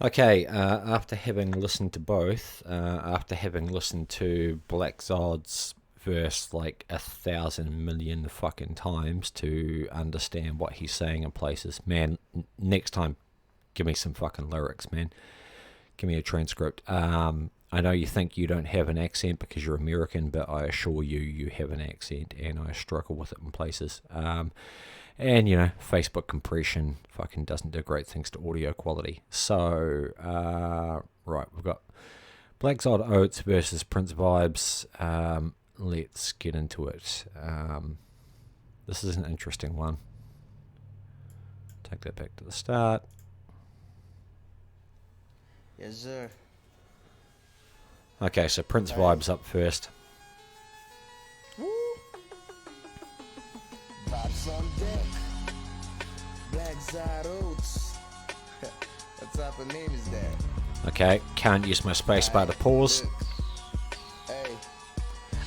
Okay, after having listened to both, after having listened to Black Zod's verse like 1,000,000,000 fucking times to understand what he's saying in places, man, next time, give me some fucking lyrics, man. Give me a transcript. I know you think you don't have an accent because you're American, but I assure you, you have an accent, and I struggle with it in places. And, Facebook compression fucking doesn't do great things to audio quality. So, right, we've got Black Zod Oates versus Prince Vibez. Let's get into it. This is an interesting one. Take that back to the start. Yes, sir. Okay, so Prince Vibez up first. Woo! Vibes on deck. Black Zod Oates. What type of name is that? Okay, can't use my spacebar to pause. Hey.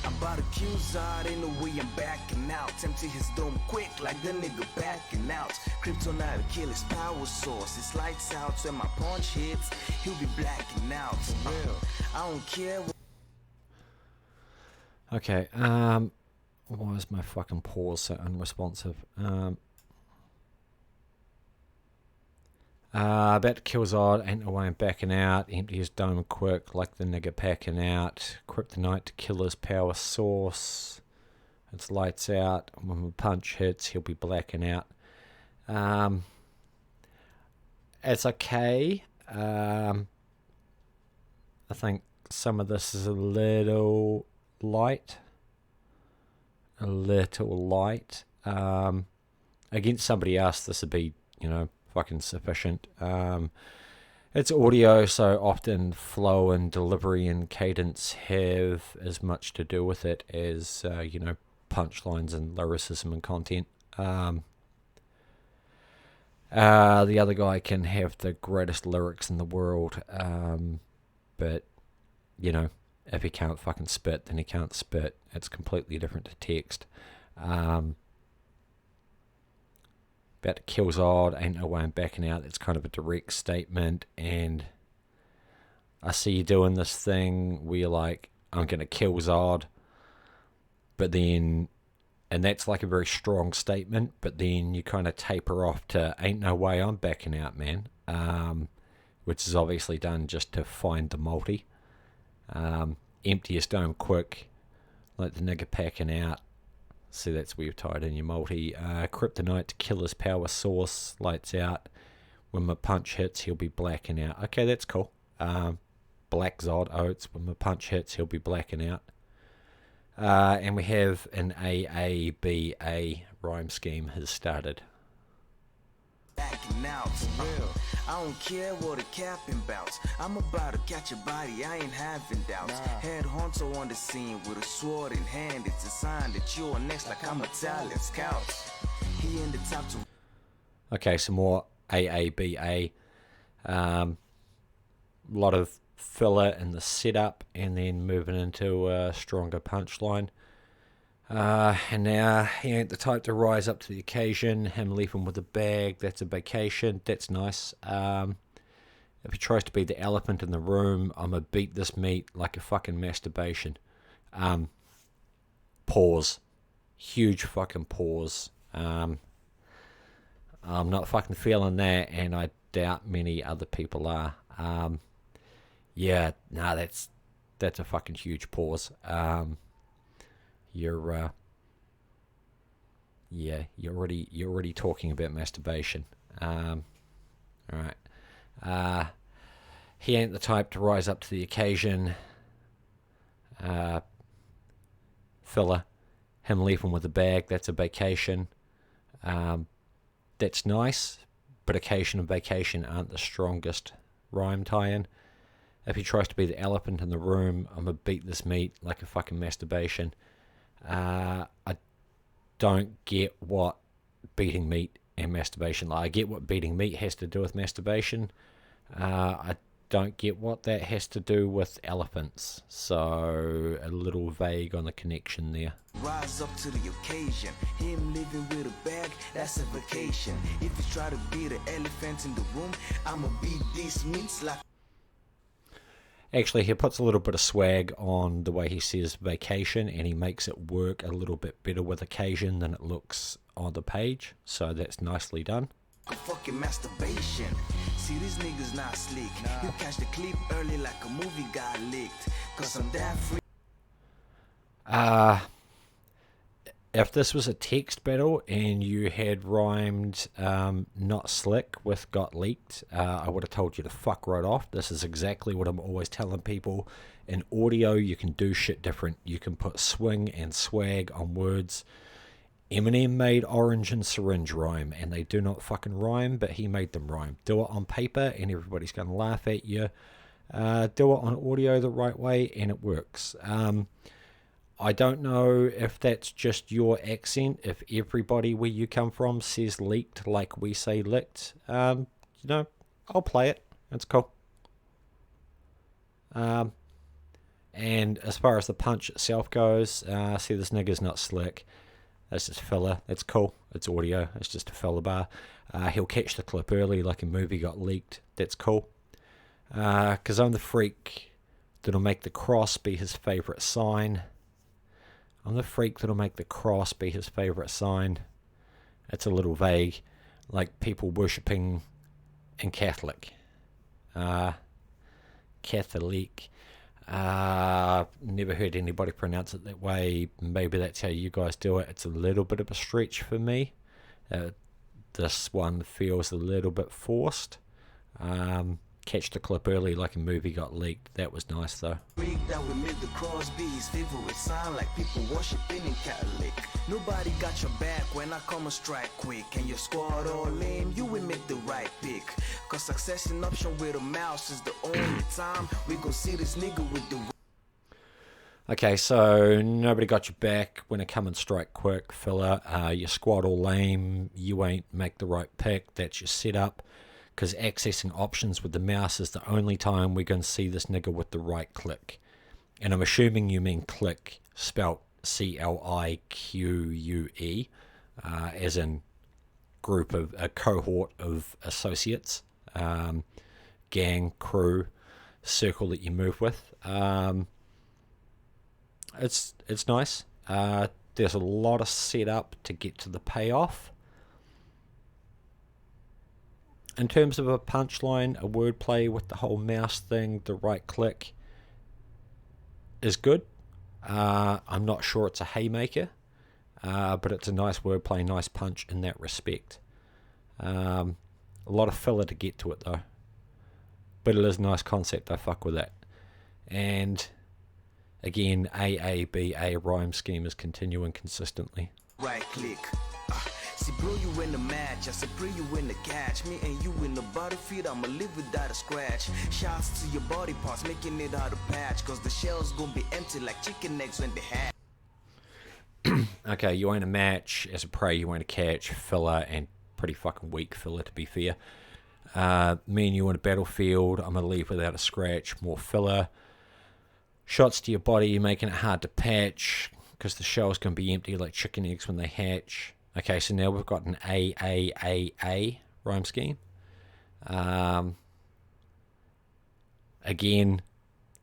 I'm about to kill Zod, ain't no way I'm backing out. Empty his dome quick like the nigga backing out. Kryptonite will kill his power source. It's lights out when my punch hits, he'll be blacking out. For real, I don't care what. Okay, why is my fucking pause so unresponsive? About to kill Zod, ain't no way I'm backing out. Empty his dome quick like the nigga packing out. Kryptonite to kill his power source. It's lights out. When the punch hits, he'll be blacking out. It's okay. I think some of this is a little light. Against somebody else, this would be, fucking sufficient. It's audio, so often flow and delivery and cadence have as much to do with it as, punchlines and lyricism and content. The other guy can have the greatest lyrics in the world, but, if he can't fucking spit, then he can't spit. It's completely different to text. About to kill Zod, ain't no way I'm backing out. It's kind of a direct statement, and I see you doing this thing where you're like, I'm going to kill Zod, but then, and that's like a very strong statement, but then you kind of taper off to, ain't no way I'm backing out, man, which is obviously done just to find the multi. Empty your dome quick, like the nigga packing out. See, that's where you've tied in your multi. Kryptonite to kill his power source, lights out. When my punch hits, he'll be blacking out. Okay, that's cool. Black Zod Oates, when my punch hits, he'll be blacking out. And we have an AABA rhyme scheme has started. Backing out, for real. I don't care what a capping bounce. I'm about to catch a body, I ain't having doubts. Head honcho on the scene with a sword in hand. It's a sign that you're next, like I'm a talent scout. He in the top to. Okay, some more AABA. Lot of filler in the setup, and then moving into a stronger punchline. And now he ain't the type to rise up to the occasion. Him leaving with a bag, that's a vacation. That's nice. If he tries to be the elephant in the room, I'ma beat this meat like a fucking masturbation. Pause. Huge fucking pause. I'm not fucking feeling that, and I doubt many other people are. That's a fucking huge pause. You're already talking about masturbation. All right. He ain't the type to rise up to the occasion. Filler. Him leaving with a bag, that's a vacation. That's nice, but occasion and vacation aren't the strongest rhyme tie-in. If he tries to be the elephant in the room, I'm gonna beat this meat like a fucking masturbation. I don't get what beating meat and masturbation. Like, I get what beating meat has to do with masturbation. I don't get what that has to do with elephants. So a little vague on the connection there. Rise up to the occasion. Him living with a bag, that's a vacation. If you try to be the elephant in the room, I'ma beat these meats like. Actually, he puts a little bit of swag on the way he says vacation, and he makes it work a little bit better with occasion than it looks on the page. So that's nicely done. Fucking masturbation. See, these niggas not slick. You catch the clip early like a movie got leaked. Cause I'm that free. If this was a text battle and you had rhymed not slick with got leaked, I would have told you to fuck right off. This is exactly what I'm always telling people. In audio, you can do shit different. You can put swing and swag on words. Eminem made orange and syringe rhyme, and they do not fucking rhyme, but he made them rhyme. Do it on paper, and everybody's going to laugh at you. Do it on audio the right way, and it works. I don't know if that's just your accent, if everybody where you come from says leaked like we say licked. I'll play it. It's cool. And as far as the punch itself goes, see, this nigga's not slick. That's just filler. That's cool. It's audio. It's just a filler bar. He'll catch the clip early like a movie got leaked. That's cool. Because I'm the freak that'll make the cross be his favourite sign. I'm the freak that'll make the cross be his favourite sign. It's a little vague. Like people worshipping in Catholic. Catholic. Never heard anybody pronounce it that way. Maybe that's how you guys do it. It's a little bit of a stretch for me. This one feels a little bit forced. Catch the clip early like a movie got leaked. That was nice though. That would make the cross be his favorite sign, like people worshiping in Catholic. Nobody got your back when I come and strike quick. And your squad all lame, you will make the right pick. Cause succession option with a mouse is the only time we gon' see this nigga with the. Okay, so nobody got your back when it come and strike quick, filler. Your squad all lame, you ain't make the right pick. That's your setup. Because accessing options with the mouse is the only time we're going to see this nigga with the right click. And I'm assuming you mean click spelt CLIQUE, as in group of a cohort of associates, gang, crew, circle that you move with. It's nice. There's a lot of setup to get to the payoff. In terms of a punchline, a wordplay with the whole mouse thing, the right click is good. I'm not sure it's a haymaker, but it's a nice wordplay, nice punch in that respect. A lot of filler to get to it though. But it is a nice concept, I fuck with that. And again, AABA rhyme scheme is continuing consistently. Right click. See, bro, you in the match. I said, bro, you in the catch. Me and you in the battlefield. I'ma live without a scratch. Shots to your body parts, making it hard to patch. Cause the shell's gonna be empty like chicken eggs when they hatch. Okay, you ain't a match. As a prey, you ain't a catch. Filler, and pretty fucking weak filler, to be fair. Me and you in a battlefield. I'm gonna leave without a scratch. More filler. Shots to your body, you're making it hard to patch. Because the shell's gonna be empty like chicken eggs when they hatch. Okay, so now we've got an AAAA rhyme scheme. Again,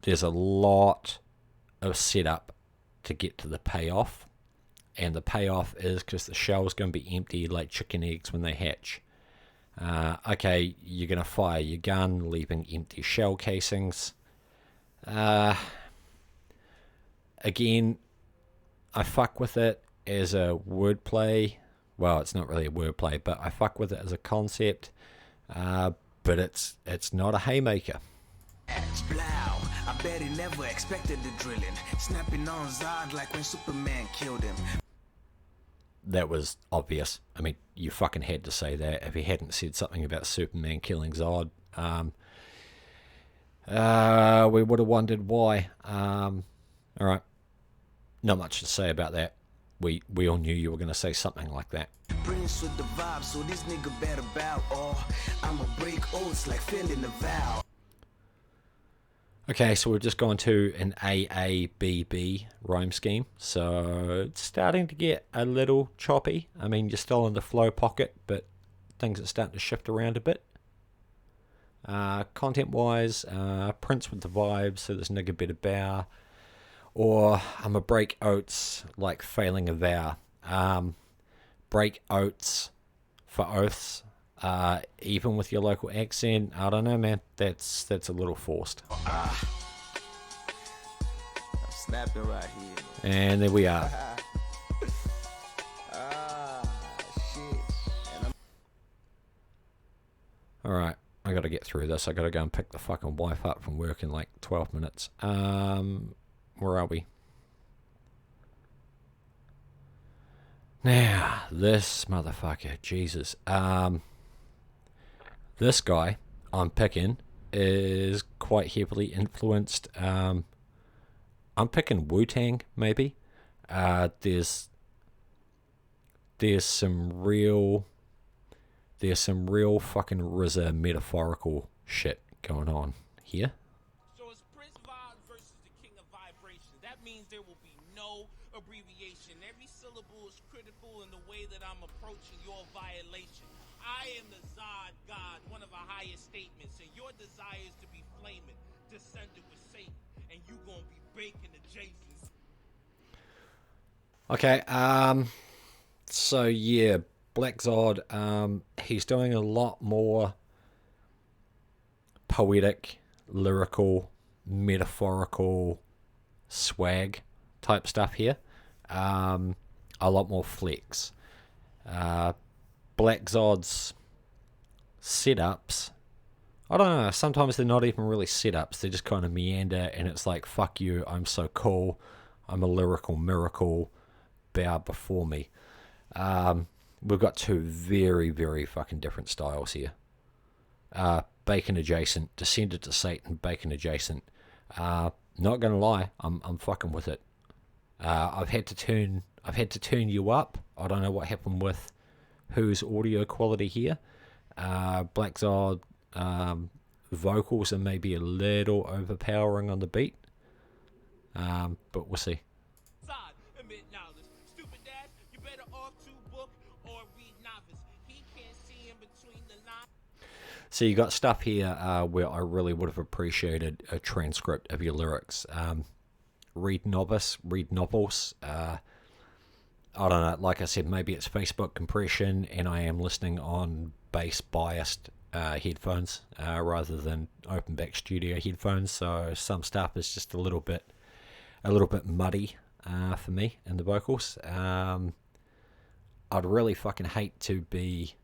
there's a lot of setup to get to the payoff. And the payoff is because the shell's going to be empty like chicken eggs when they hatch. Okay, you're going to fire your gun, leaving empty shell casings. Again, I fuck with it as a wordplay. Well, it's not really a wordplay, but I fuck with it as a concept. But it's not a haymaker. I bet he never expected the drilling. Snapping on Zod like when Superman killed him. That was obvious. I mean, you fucking had to say that. If he hadn't said something about Superman killing Zod, we would have wondered why. Alright. Not much to say about that. We all knew you were going to say something like that. Prince with the vibe, so this nigga better bow, or I'ma break oaths like filling the vow. Okay, so we've just gone to an AABB rhyme scheme, so it's starting to get a little choppy. I mean, you're still in the flow pocket, but things are starting to shift around a bit. Content-wise, Prince with the vibes, so there's nigga better bow. Or I'm a break oaths like failing a vow. Break oaths for oaths. Even with your local accent, I don't know, man. That's a little forced. I'm snapping right here. And there we are. Shit. Alright, I gotta get through this. I gotta go and pick the fucking wife up from work in like 12 minutes. Where are we? Now, this motherfucker, Jesus. This guy I'm picking is quite heavily influenced. I'm picking Wu-Tang, maybe. There's some real fucking RZA metaphorical shit going on here. So it's Prince Vibez versus the King of Vibration. That means there will be no abbreviation. Every syllable is critical in the way that I'm approaching your violation. I am the Zod God, one of our highest statements, and your desire is to be flaming, descended with Satan, and you gonna be baking the Jasons. Okay, so yeah, Black Zod, he's doing a lot more poetic, lyrical, metaphorical swag type stuff here. A lot more flex. Black Zod's setups, I don't know, sometimes they're not even really setups, they just kind of meander, and it's like, fuck you, I'm so cool, I'm a lyrical miracle, bow before me. We've got two very, very fucking different styles here. Bacon adjacent, descended to Satan, bacon adjacent. Not gonna lie, I'm fucking with it. I've had to turn you up. I don't know what happened with whose audio quality here. Black Zod vocals are maybe a little overpowering on the beat, but we'll see. Zod, admit knowledge. Stupid dad, you better off to book or read novice. He can't see in between the lines. So you got stuff here where I really would have appreciated a transcript of your lyrics. Read novice, read novels. I don't know, like I said, maybe it's Facebook compression and I am listening on bass biased headphones rather than open back studio headphones, so some stuff is just a little bit muddy for me in the vocals. I'd really fucking hate to be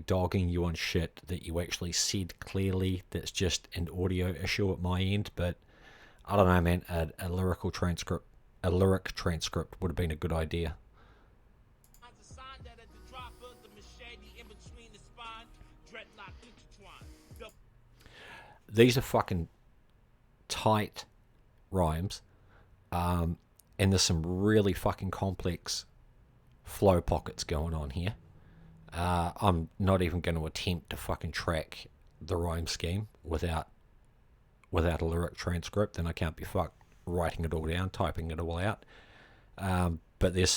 dogging you on shit that you actually said clearly that's just an audio issue at my end, but I don't know, man, a lyric transcript would have been a good idea. These are fucking tight rhymes, and there's some really fucking complex flow pockets going on here. I'm not even going to attempt to fucking track the rhyme scheme without a lyric transcript, then I can't be fucked writing it all down, typing it all out. But there's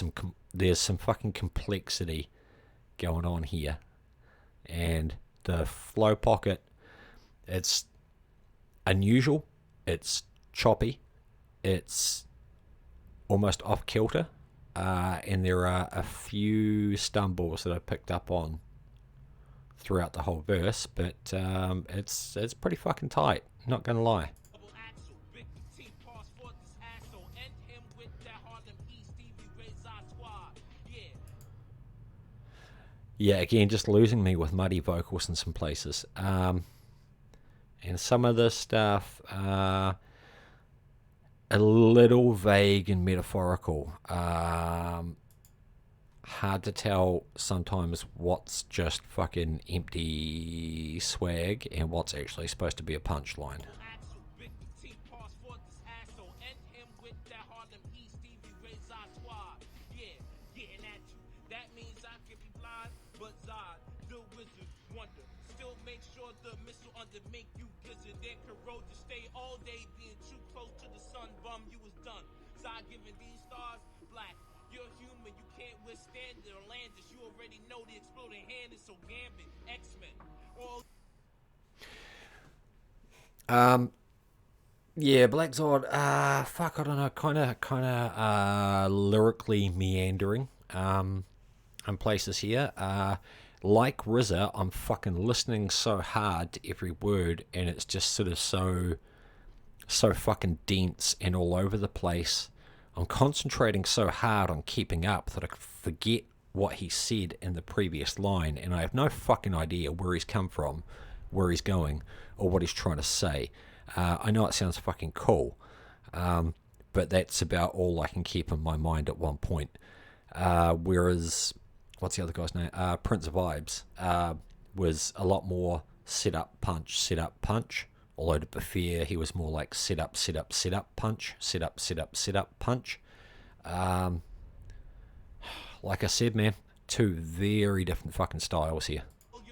some fucking complexity going on here, and the flow pocket, it's unusual, it's choppy, it's almost off kilter, and there are a few stumbles that I picked up on throughout the whole verse, but it's pretty fucking tight, not gonna lie. Yeah, again, just losing me with muddy vocals in some places. And some of this stuff, a little vague and metaphorical. Hard to tell sometimes what's just fucking empty swag and what's actually supposed to be a punchline. wonder. Still make sure the missile under make you gizzard and corrode to stay all day being too close to the sun. Bum, you was done. Zod giving these stars black. You're human, you can't withstand the Orlandis. You already know the exploding hand is so gambit. X-Men. All Yeah, Black Zod, fuck, I don't know, kinda, lyrically meandering, in places here. Like RZA, I'm fucking listening so hard to every word, and it's just sort of so fucking dense and all over the place. I'm concentrating so hard on keeping up that I forget what he said in the previous line, and I have no fucking idea where he's come from, where he's going, or what he's trying to say. I know it sounds fucking cool, but that's about all I can keep in my mind at one point. Whereas, what's the other guy's name? Prince Vibez was a lot more sit up, punch. Although to be fair, he was more like sit up, punch, sit up, punch. Like I said, man, two very different fucking styles here.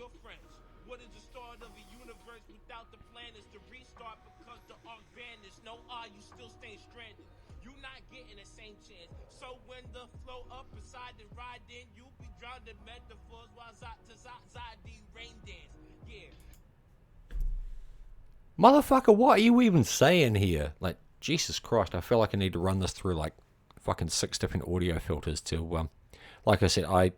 your friends. What is the start of a universe without the plan is to restart because the arc vanished. No, you still stay stranded. You not getting the same chance. So when the flow up beside and ride in, you be drowned in metaphors while Zod rain dance. Yeah. Motherfucker, what are you even saying here? Like, Jesus Christ, I feel like I need to run this through like fucking 6 different audio filters to, like I said, I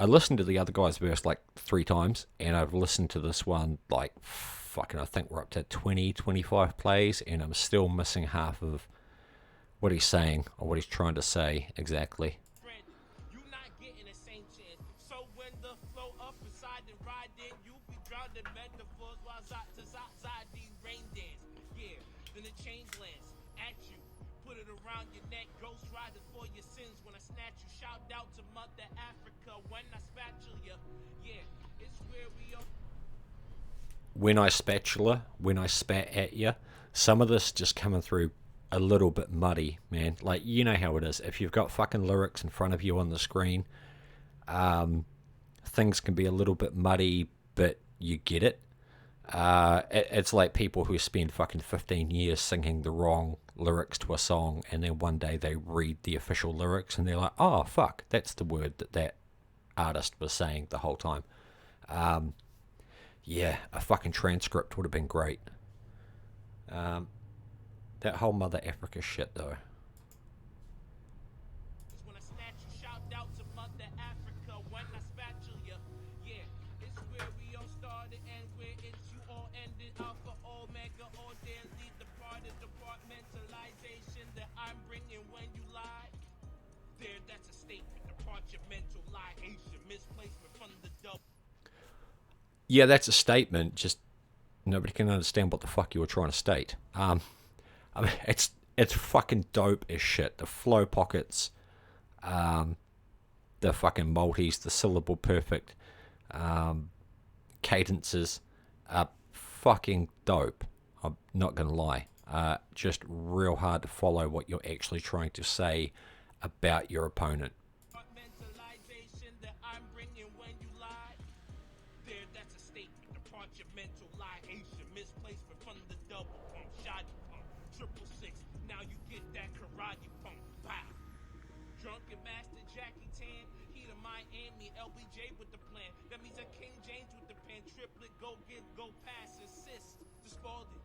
listened to the other guy's verse like 3 times, and I've listened to this one like fucking, I think we're up to 20, 25 plays, and I'm still missing half of what he's saying, or what he's trying to say exactly. You not getting the same chance. So when the flow up beside and ride in, you be drowned in metaphors while Zod rain dance. Yeah, then the change lands at you. Put it around your neck, ghost riders for your sins. When I snatch you, shout out to Mother Africa. When I spatula ya, yeah, it's where we are. When I spat at you, some of this just coming through a little bit muddy, man. Like, you know how it is. If you've got fucking lyrics in front of you on the screen, things can be a little bit muddy, but you get it. It's like people who spend fucking 15 years singing the wrong lyrics to a song, and then one day they read the official lyrics and they're like, oh fuck, that's the word that artist was saying the whole time. Yeah, a fucking transcript would have been great. That whole Mother Africa shit though. When I snatch you, shout out to Mother Africa. When I spatula ya, yeah, it's where we all started and where it's you all ended. Alpha, Omega, all there lead the part of departmentalization that I'm bringing when you lie. There, that's a statement. Departmentalization, misplacement from the double. Yeah, that's a statement, just nobody can understand what the fuck you were trying to state. I mean, it's fucking dope as shit. The flow pockets, the fucking multis, the syllable perfect cadences are fucking dope. I'm not gonna lie. Just real hard to follow what you're actually trying to say about your opponent. Departmentalization that I'm bringing when you lie. There, that's a statement. Departmentalization, misplacement from the double pump, shoddy pump, 666. Now you get that karate pump. Wow. Drunken master Jackie Tan, he to Miami, LBJ with the plan. That means that King James with the pen, triplet, go get, go pass, assist, discarded,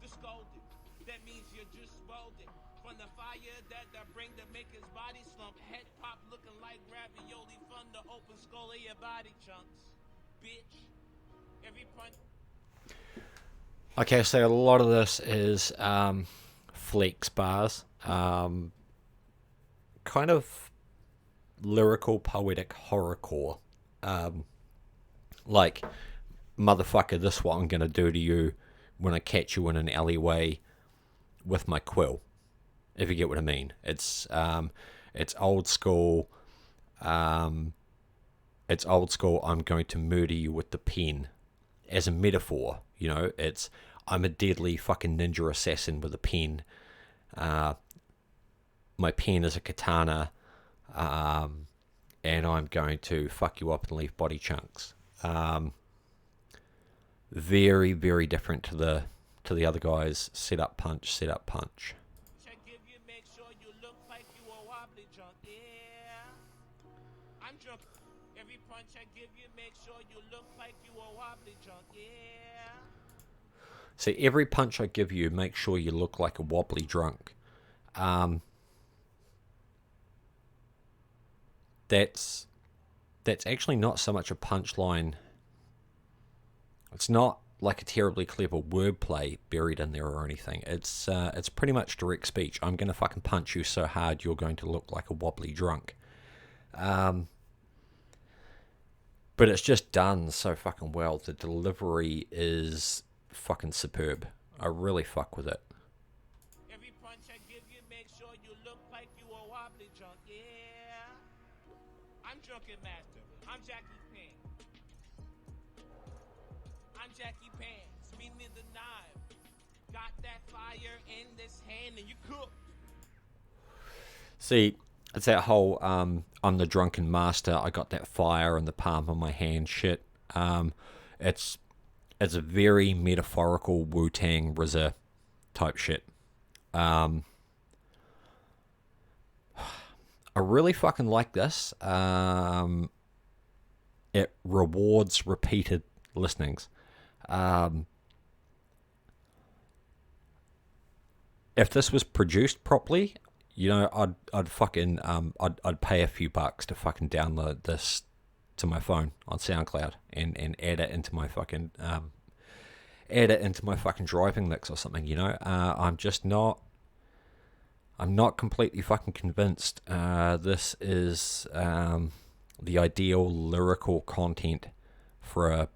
discarded. That means you're just welded. From the fire that bring to make his body slump. Head pop looking like ravioli from the open skull of your body chunks. Bitch. Every punch. Okay, so a lot of this is flex bars. Kind of lyrical, poetic horrorcore. Like, motherfucker, this is what I'm going to do to you when I catch you in an alleyway with my quill. If you get what I mean. It's old school. It's old school. I'm going to murder you with the pen, as a metaphor. You know, it's I'm a deadly fucking ninja assassin with a pen. My pen is a katana, and I'm going to fuck you up and leave body chunks. very, very different to the other guys. Set up punch, set up punch. Check give you, make sure you look like you a wobbly drunk. Yeah, I'm drunk. Every punch I give you, make sure you look like you a wobbly drunk. Yeah. See, every punch I give you, make sure you look like a wobbly drunk. That's actually not so much a punchline. It's not like a terribly clever wordplay buried in there or anything. It's pretty much direct speech. I'm gonna fucking punch you so hard you're going to look like a wobbly drunk. But it's just done so fucking well. The delivery is fucking superb. I really fuck with it. Every punch I give you, make sure you look like you a wobbly drunk. Yeah. I'm drunken master. I'm Jackie Pan. I'm Jackie Pants. Meaning the knife. Got that fire in this hand and you cook. See, it's that whole I'm the drunken master, I got that fire in the palm of my hand shit. It's a very metaphorical Wu-Tang RZA type shit. I really fucking like this. It rewards repeated listenings. If this was produced properly, you know, I'd fucking I'd pay a few bucks to fucking download this to my phone on SoundCloud and add it into my fucking driving mix or something. You know, I'm not completely fucking convinced. This is the ideal lyrical content for a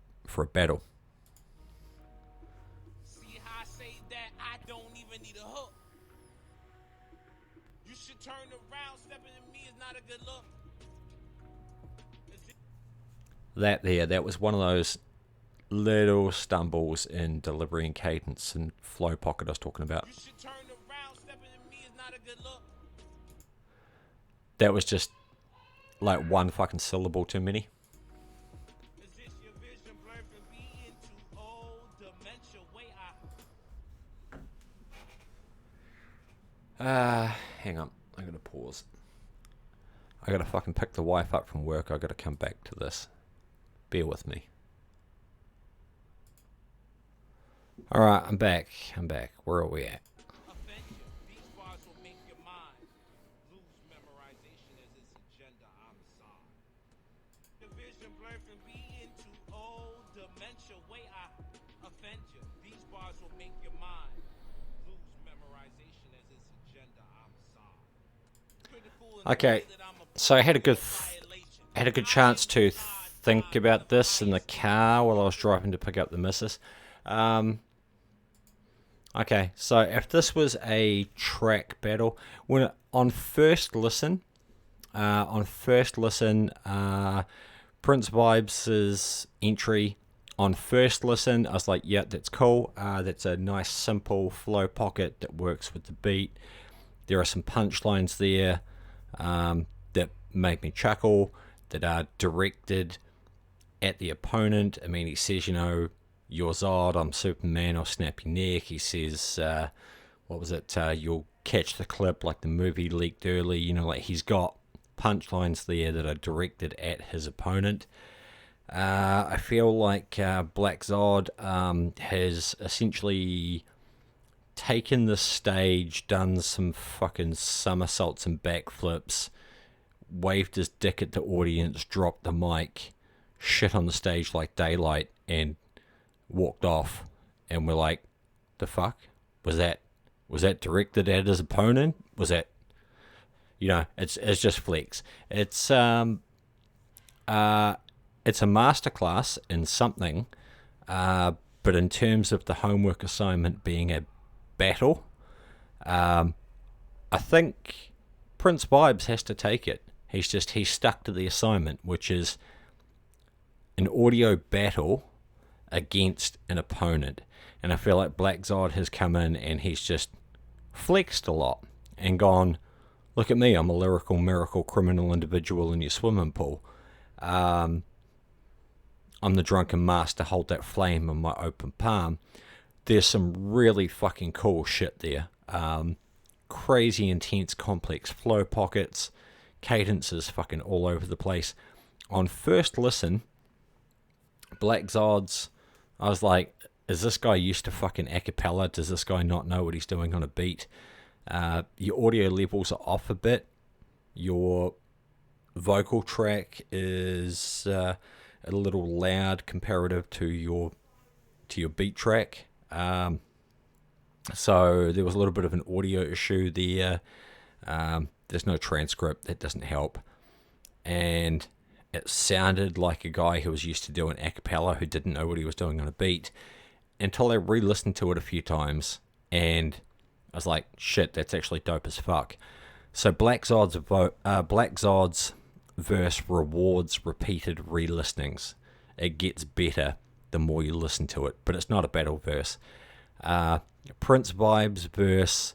battle. See how I say that? I don't even need a hook. You should turn around. Stepping to me is not a good look. That was one of those little stumbles in delivery and cadence and flow pocket I was talking about. You should turn around. Stepping to me is not a good look. That was just like one fucking syllable too many. Is this your vision blurred from being too old? Dementia, way out. Hang on. I gotta pause. I gotta fucking pick the wife up from work. I gotta come back to this. Bear with me. Alright, I'm back. Where are we at? Offend you. These bars will make your mind lose memorization as its agenda. I'm sorry. The vision blurred from being too old. Dementia, way out. Offend you. These bars will make your mind lose memorization as its agenda. I'm sorry. Critical in the Okay, way that I'm so I had a good violation. chance to think about this in the car while I was driving to pick up the missus. Okay, so if this was a track battle, on first listen, Prince Vibez' entry, on first listen, I was like, yeah, that's cool. That's a nice, simple flow pocket that works with the beat. There are some punchlines there that make me chuckle, that are directed at the opponent. I mean, he says, you know, you're Zod, I'm Superman, I'll snap your neck. He says, what was it? You'll catch the clip like the movie leaked early. You know, like he's got punchlines there that are directed at his opponent. I feel like Black Zod has essentially taken the stage, done some fucking somersaults and backflips, waved his dick at the audience, dropped the mic, shit on the stage like daylight, and walked off. And we're like, the fuck? Was that directed at his opponent? Was that, you know, it's just flex. It's a masterclass in something, but in terms of the homework assignment being a battle, I think Prince Vibez has to take it. He's stuck to the assignment, which is an audio battle against an opponent. And I feel like Black Zod has come in and he's just flexed a lot and gone, look at me, I'm a lyrical miracle criminal individual in your swimming pool. I'm I'm the drunken master, hold that flame in my open palm. There's some really fucking cool shit there. Crazy intense complex flow pockets, cadences fucking all over the place. On first listen, Black Zod's, I was like, is this guy used to fucking a cappella? Does this guy not know what he's doing on a beat? Your audio levels are off a bit. Your vocal track is a little loud comparative to your beat track. So there was a little bit of an audio issue there. There's no transcript. That doesn't help. And it sounded like a guy who was used to doing a cappella who didn't know what he was doing on a beat, until I re-listened to it a few times, and I was like, shit, that's actually dope as fuck. So Black Zod's verse rewards repeated re-listenings. It gets better the more you listen to it, but it's not a battle verse. Prince Vibez verse,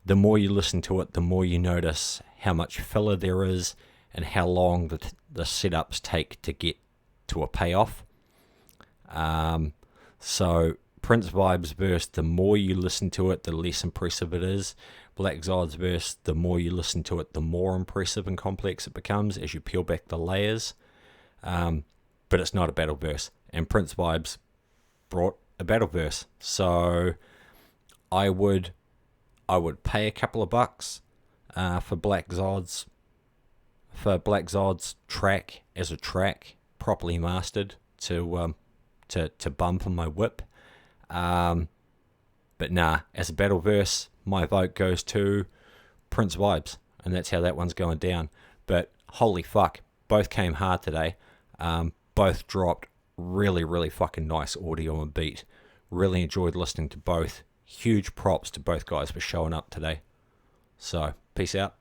the more you listen to it, the more you notice how much filler there is and how long the setups take to get to a payoff. So Prince Vibez verse, the more you listen to it, the less impressive it is. Black Zod's verse, the more you listen to it, the more impressive and complex it becomes as you peel back the layers. But it's not a battle verse. And Prince Vibez brought a battle verse. So I would pay a couple of bucks for Black Zod's track as a track, properly mastered, to bump on my whip. But nah, as a battle verse, my vote goes to Prince Vibez, and that's how that one's going down. But holy fuck, both came hard today. Both dropped really, really fucking nice audio and beat. Really enjoyed listening to both. Huge props to both guys for showing up today. So, peace out.